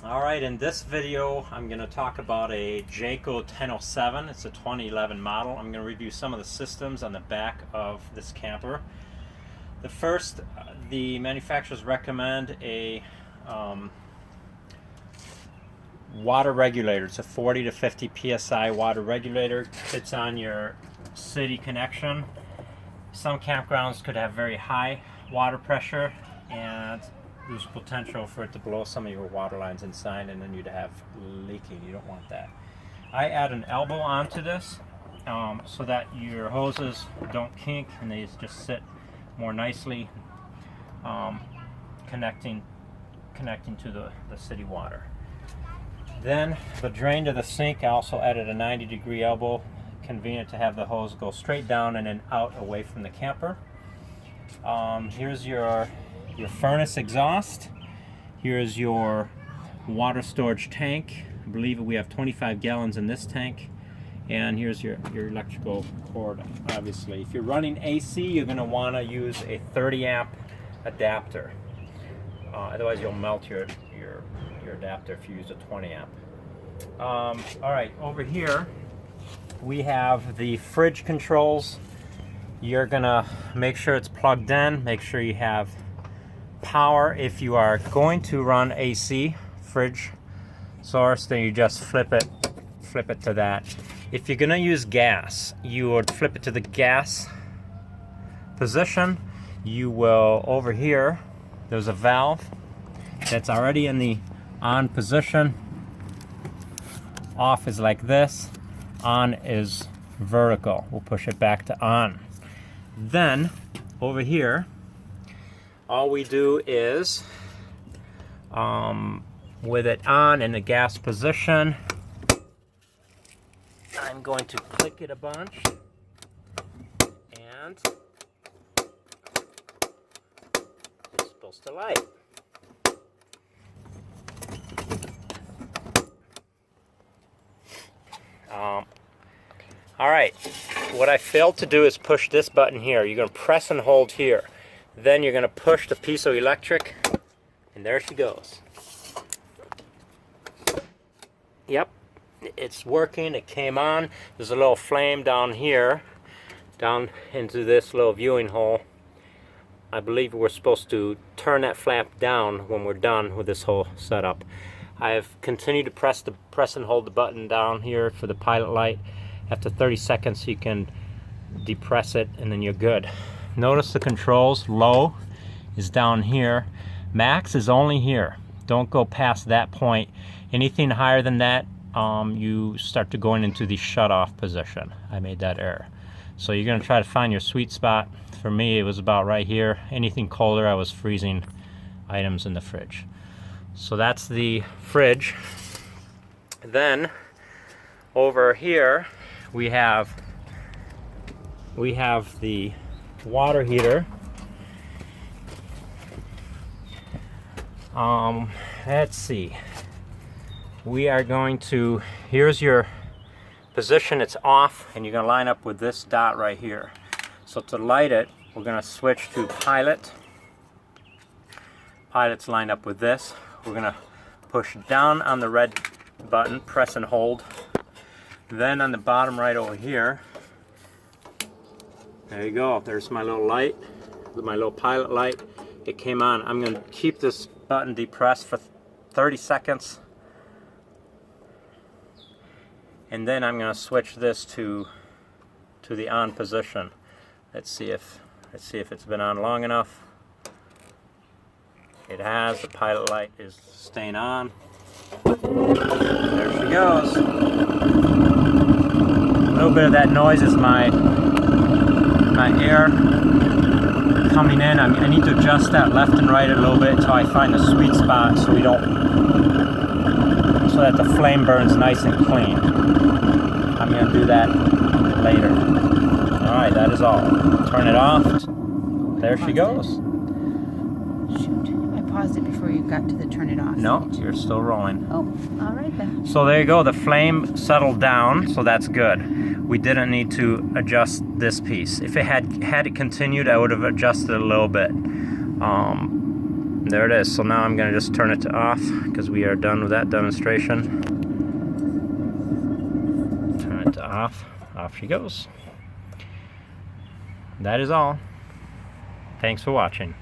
Alright, in this video I'm going to talk about a Jayco 1007. It's a 2011 model. I'm going to review some of the systems on the back of this camper. The first, the manufacturers recommend a water regulator. It's a 40 to 50 psi water regulator. It's on your city connection. Some campgrounds could have very high water pressure, and there's potential for it to blow some of your water lines inside, and then you'd have leaking. You don't want that. I add an elbow onto this so that your hoses don't kink and they just sit more nicely, connecting to the city water. Then the drain to the sink, I also added a 90-degree elbow. Convenient to have the hose go straight down and then out away from the camper. Here's your furnace exhaust. Here's your water storage tank. I believe we have 25 gallons in this tank. And here's your electrical cord, obviously. If you're running AC, you're going to want to use a 30 amp adapter. Otherwise you'll melt your adapter if you use a 20 amp. Alright, over here we have the fridge controls. You're gonna make sure it's plugged in, make sure you have power. If you are going to run AC fridge source, then you just flip it to that. If you're gonna use gas, you would flip it to the gas position. You will, over here, there's a valve that's already in the on position. Off is like this, on is vertical. We'll push it back to on. Then over here, all we do is with it on in the gas position, I'm going to click it a bunch, and it's supposed to light. Alright, what I failed to do is push this button here. You're going to press and hold here. Then you're going to push the piezoelectric, and there she goes. Yep, it's working. It came on. There's a little flame down here, down into this little viewing hole. I believe we're supposed to turn that flap down when we're done with this whole setup. I have continued to press and hold the button down here for the pilot light. After 30 seconds you can depress it and then you're good. Notice the controls. Low is down here. Max is only here. Don't go past that point. Anything higher than that, you start to going into the shut off position. I made that error. So you're going to try to find your sweet spot. For me, it was about right here. Anything colder, I was freezing items in the fridge. So that's the fridge. Then over here we have the water heater. Let's see. We are going to, here's your position. It's off, and you're going to line up with this dot right here. So to light it, we're going to switch to pilot. Pilot's lined up with this. We're going to push down on the red button, press and hold. Then on the bottom right over here, there you go. There's my little light, my little pilot light. It came on. I'm going to keep this button depressed for 30 seconds. And then I'm going to switch this to the on position. Let's see if it's been on long enough. It has. The pilot light is staying on. There she goes. A little bit of that noise is my air coming in. I need to adjust that left and right a little bit until I find the sweet spot so that the flame burns nice and clean. I'm going to do that later. Alright, that is all. Turn it off. There she goes. Shoot, I paused it before you got to the turn it off. No, you're still rolling. Oh, alright then. So there you go, the flame settled down, so that's good. We didn't need to adjust this piece. If it had it continued, I would have adjusted it a little bit. There it is. So now I'm going to just turn it to off because we are done with that demonstration. Turn it to off. Off she goes. That is all. Thanks for watching.